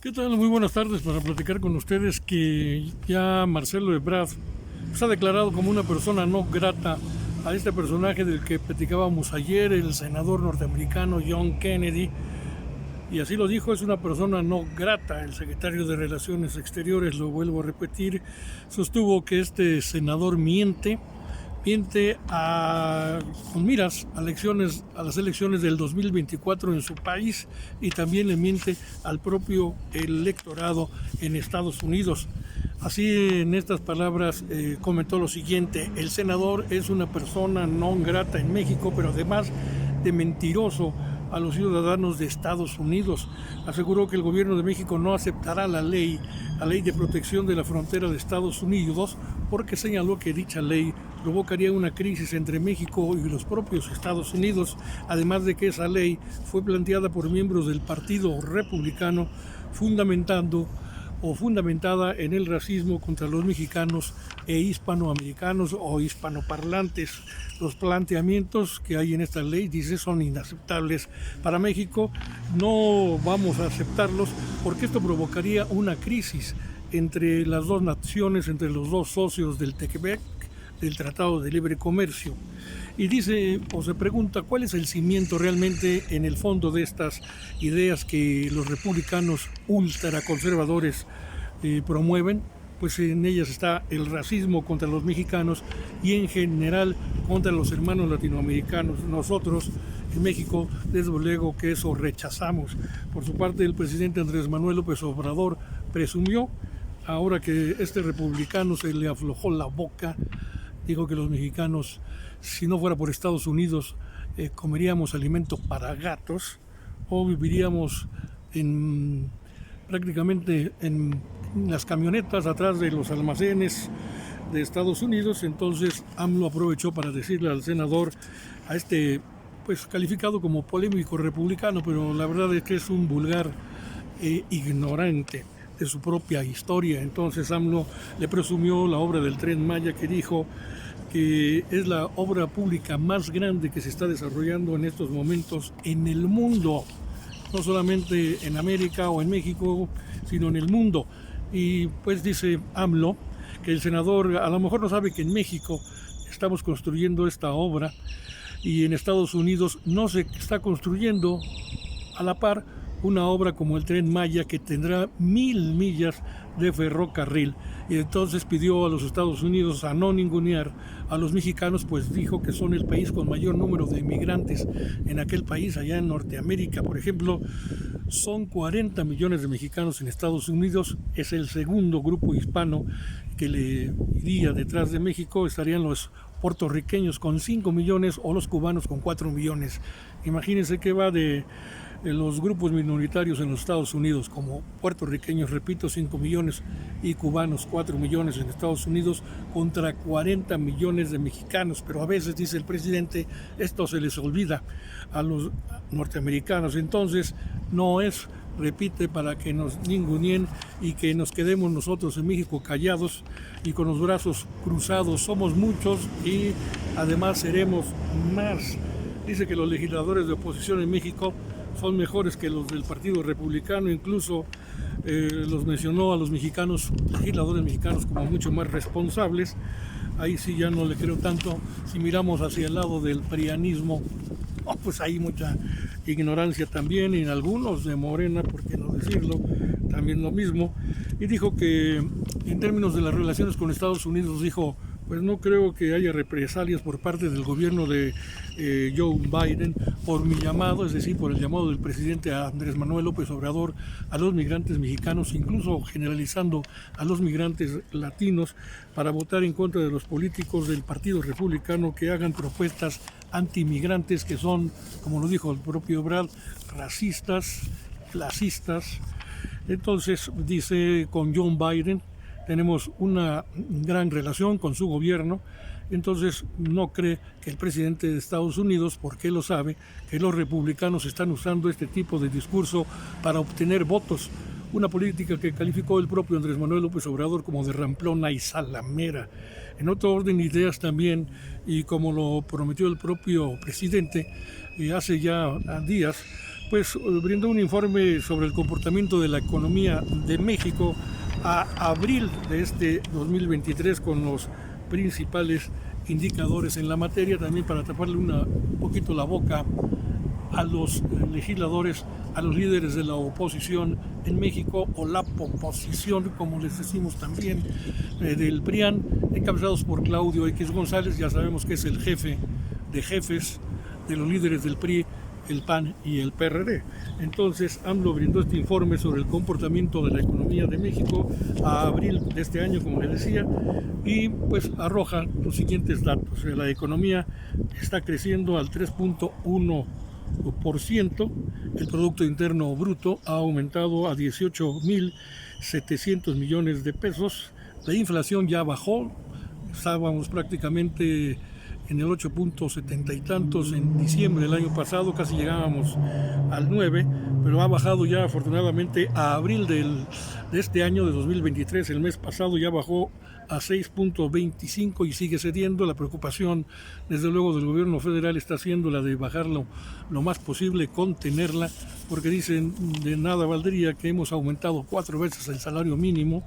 ¿Qué tal? Muy buenas tardes para platicar con ustedes que ya Marcelo Ebrard ha declarado como una persona no grata a este personaje del que platicábamos ayer, el senador norteamericano John Kennedy, y así lo dijo, es una persona no grata. El secretario de Relaciones Exteriores, lo vuelvo a repetir, sostuvo que este senador miente con miras a las elecciones del 2024 en su país, y también le miente al propio electorado en Estados Unidos. Así, en estas palabras, comentó lo siguiente: el senador es una persona no grata en México, pero además de mentiroso a los ciudadanos de Estados Unidos. Aseguró que el gobierno de México no aceptará la ley de protección de la frontera de Estados Unidos, porque señaló que dicha ley provocaría una crisis entre México y los propios Estados Unidos, además de que esa ley fue planteada por miembros del Partido Republicano, fundamentada en el racismo contra los mexicanos e hispanoamericanos o hispanoparlantes. Los planteamientos que hay en esta ley, dice, son inaceptables para México. No vamos a aceptarlos porque esto provocaría una crisis entre las dos naciones, entre los dos socios del TECMEC, del Tratado de Libre Comercio. Y dice, o se pregunta, ¿cuál es el cimiento realmente en el fondo de estas ideas que los republicanos ultraconservadores promueven? Pues en ellas está el racismo contra los mexicanos y en general contra los hermanos latinoamericanos. Nosotros en México, desde luego que eso rechazamos. Por su parte, el presidente Andrés Manuel López Obrador presumió, ahora que este republicano se le aflojó la boca, dijo que los mexicanos, si no fuera por Estados Unidos, comeríamos alimento para gatos o viviríamos prácticamente en las camionetas atrás de los almacenes de Estados Unidos. Entonces AMLO aprovechó para decirle al senador, a este pues calificado como polémico republicano, pero la verdad es que es un vulgar ignorante de su propia historia. Entonces AMLO le presumió la obra del Tren Maya, que dijo que es la obra pública más grande que se está desarrollando en estos momentos en el mundo, no solamente en América o en México, sino en el mundo. Y pues dice AMLO que el senador a lo mejor no sabe que en México estamos construyendo esta obra y en Estados Unidos no se está construyendo a la par una obra como el Tren Maya, que tendrá 1000 millas de ferrocarril. Y entonces pidió a los Estados Unidos a no ningunear a los mexicanos, pues dijo que son el país con mayor número de inmigrantes en aquel país, allá en Norteamérica. Por ejemplo, son 40 millones de mexicanos en Estados Unidos, es el segundo grupo hispano que le iría detrás de México. Estarían los puertorriqueños con 5 millones o los cubanos con 4 millones. Imagínense que va de los grupos minoritarios en los Estados Unidos, como puertorriqueños, repito, 5 millones, y cubanos, 4 millones en Estados Unidos, contra 40 millones de mexicanos. Pero a veces, dice el presidente, esto se les olvida a los norteamericanos. Entonces, no es, repite, para que nos ninguneen y que nos quedemos nosotros en México callados y con los brazos cruzados. Somos muchos y además seremos más. Dice que los legisladores de oposición en México son mejores que los del Partido Republicano. Incluso los mencionó a los legisladores mexicanos, como mucho más responsables. Ahí sí ya no le creo tanto. Si miramos hacia el lado del prianismo, pues hay mucha ignorancia también, y en algunos de Morena, por qué no decirlo, también lo mismo. Y dijo que en términos de las relaciones con Estados Unidos, dijo, pues no creo que haya represalias por parte del gobierno de Joe Biden por mi llamado, es decir, por el llamado del presidente Andrés Manuel López Obrador a los migrantes mexicanos, incluso generalizando a los migrantes latinos, para votar en contra de los políticos del Partido Republicano que hagan propuestas antimigrantes que son, como lo dijo el propio Ebrard, racistas, clasistas. Entonces dice, con John Biden tenemos una gran relación con su gobierno. Entonces no cree que el presidente de Estados Unidos, porque lo sabe, que los republicanos están usando este tipo de discurso para obtener votos. Una política que calificó el propio Andrés Manuel López Obrador como de ramplona y salamera. En otro orden de ideas también, y como lo prometió el propio presidente hace ya días, pues brindó un informe sobre el comportamiento de la economía de México a abril de este 2023 con los principales indicadores en la materia, también para taparle un poquito la boca a los legisladores, a los líderes de la oposición en México, o la poposición, como les decimos también, del PRIAN, encabezados por Claudio X González. Ya sabemos que es el jefe de jefes de los líderes del PRI, el PAN y el PRD. Entonces, AMLO brindó este informe sobre el comportamiento de la economía de México a abril de este año, como les decía, y pues arroja los siguientes datos. La economía está creciendo al 3.1%, el Producto Interno Bruto ha aumentado a 18.700 millones de pesos, la inflación ya bajó, estábamos prácticamente en el 8.70 y tantos en diciembre del año pasado, casi llegábamos al 9, pero ha bajado ya afortunadamente a abril de este año de 2023, el mes pasado ya bajó a 6.25 y sigue cediendo. La preocupación desde luego del gobierno federal está siendo la de bajarlo lo más posible, contenerla, porque dicen de nada valdría que hemos aumentado 4 veces el salario mínimo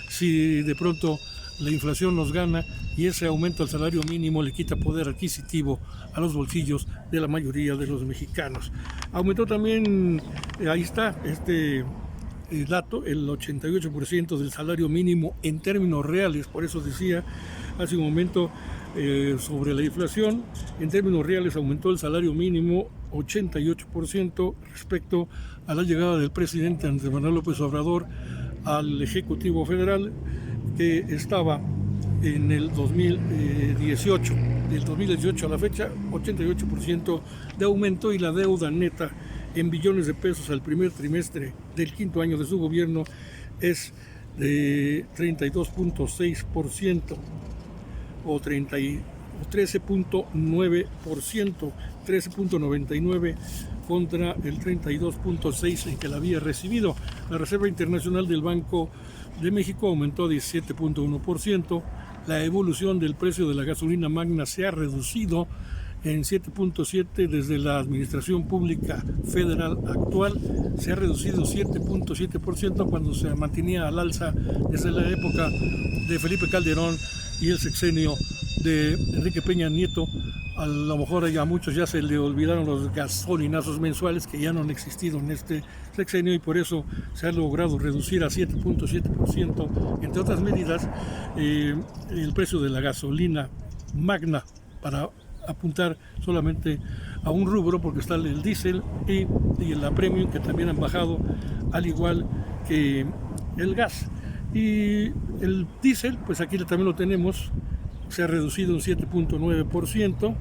si de pronto la inflación nos gana y ese aumento al salario mínimo le quita poder adquisitivo a los bolsillos de la mayoría de los mexicanos. Aumentó también, ahí está este dato, el 88% del salario mínimo en términos reales. Por eso decía hace un momento sobre la inflación, en términos reales aumentó el salario mínimo 88% respecto a la llegada del presidente Andrés Manuel López Obrador al Ejecutivo Federal, que estaba en el 2018. Del 2018 a la fecha, 88% de aumento, y la deuda neta en billones de pesos al primer trimestre del quinto año de su gobierno es de 32.6% o 13.9%, 13.99% contra el 32.6% en que la había recibido. La Reserva Internacional del Banco de México aumentó a 17.1%. La evolución del precio de la gasolina magna se ha reducido en 7.7% desde la administración pública federal actual. Se ha reducido 7.7% cuando se mantenía al alza desde la época de Felipe Calderón y el sexenio de Enrique Peña Nieto. A lo mejor a muchos ya se le olvidaron los gasolinazos mensuales que ya no han existido en este sexenio, y por eso se ha logrado reducir a 7.7%, entre otras medidas, el precio de la gasolina magna, para apuntar solamente a un rubro, porque está el diésel y la premium, que también han bajado, al igual que el gas. Y el diésel, pues aquí también lo tenemos, se ha reducido un 7.9%,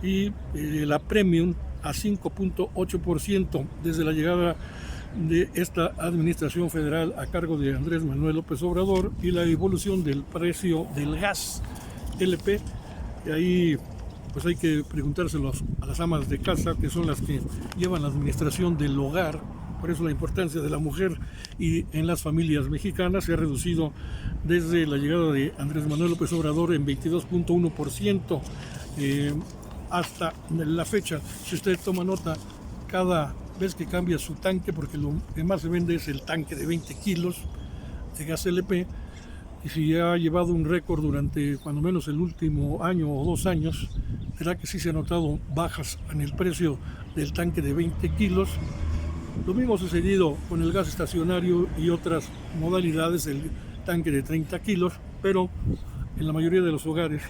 y la premium a 5.8% desde la llegada de esta administración federal a cargo de Andrés Manuel López Obrador. Y la evolución del precio del gas LP, y ahí pues hay que preguntárselo a las amas de casa, que son las que llevan la administración del hogar. Por eso la importancia de la mujer y en las familias mexicanas. Se ha reducido desde la llegada de Andrés Manuel López Obrador en 22.1%, hasta la fecha. Si usted toma nota, cada vez que cambia su tanque, porque lo que más se vende es el tanque de 20 kilos de gas LP, y si ha llevado un récord durante cuando menos el último año o 2 años, verá que sí se han notado bajas en el precio del tanque de 20 kilos. Lo mismo ha sucedido con el gas estacionario y otras modalidades del tanque de 30 kilos, pero en la mayoría de los hogares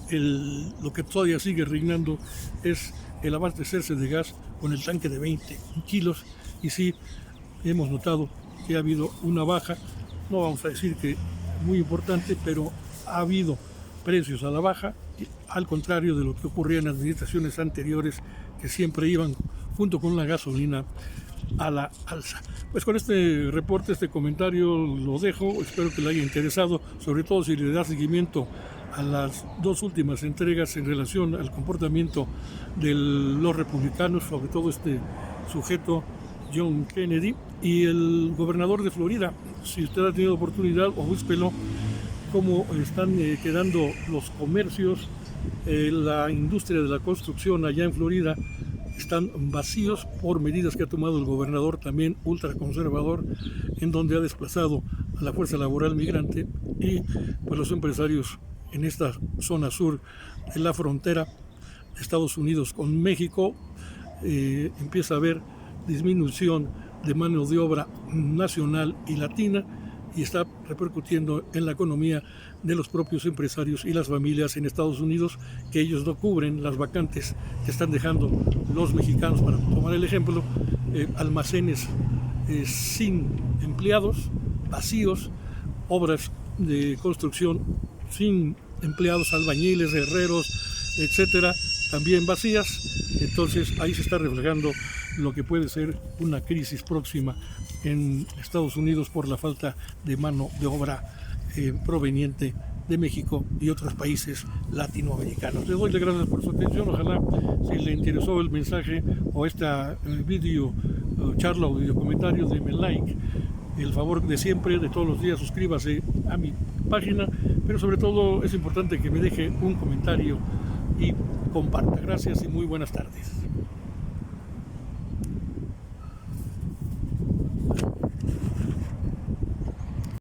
lo que todavía sigue reinando es el abastecerse de gas con el tanque de 20 kilos, y sí hemos notado que ha habido una baja, no vamos a decir que muy importante, pero ha habido precios a la baja, al contrario de lo que ocurría en administraciones anteriores, que siempre iban junto con la gasolina a la alza. Pues con este reporte, este comentario lo dejo. Espero que le haya interesado, sobre todo si le da seguimiento a las 2 últimas entregas en relación al comportamiento de los republicanos, sobre todo este sujeto John Kennedy y el gobernador de Florida. Si usted ha tenido oportunidad, o búsquelo, cómo están quedando los comercios, la industria de la construcción allá en Florida, están vacíos por medidas que ha tomado el gobernador, también ultraconservador, en donde ha desplazado a la fuerza laboral migrante y pues los empresarios en esta zona sur de la frontera de Estados Unidos con México empieza a haber disminución de mano de obra nacional y latina y está repercutiendo en la economía de los propios empresarios y las familias en Estados Unidos, que ellos no cubren las vacantes que están dejando los mexicanos. Para tomar el ejemplo, almacenes sin empleados, vacíos, obras de construcción sin empleados, albañiles, herreros, etcétera, también vacías. Entonces ahí se está reflejando lo que puede ser una crisis próxima en Estados Unidos por la falta de mano de obra proveniente de México y otros países latinoamericanos. Le doy las gracias por su atención. Ojalá, si le interesó el mensaje o esta video charla o video comentario, denme like. El favor de siempre, de todos los días, suscríbase a mi página, pero sobre todo es importante que me deje un comentario y comparta. Gracias y muy buenas tardes.